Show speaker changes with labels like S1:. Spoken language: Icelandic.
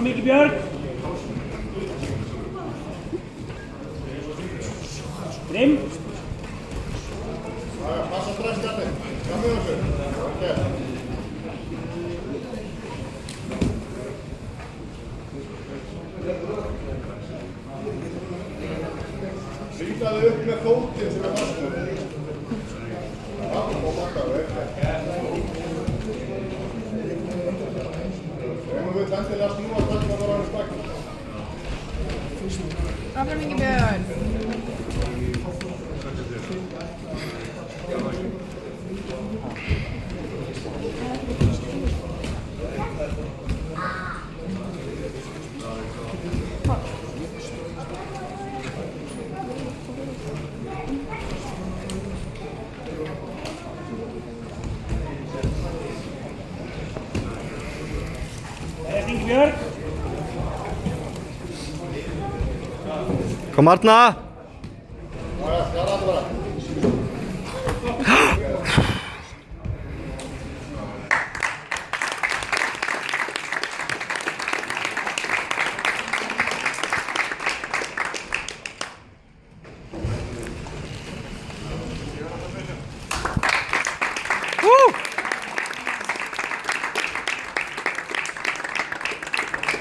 S1: Áfram Ingi Björn. Grimm.
S2: Passa strax Bjarni. Fram með þessu. Sýtaði upp með fótinn sem fastur. Og makkaðu. Við endilega snúa takk að það var stakk.
S3: Áfram Ingi Björn.
S1: Ingi Björn.
S4: Kom Arna!
S2: Já, skara þetta bara.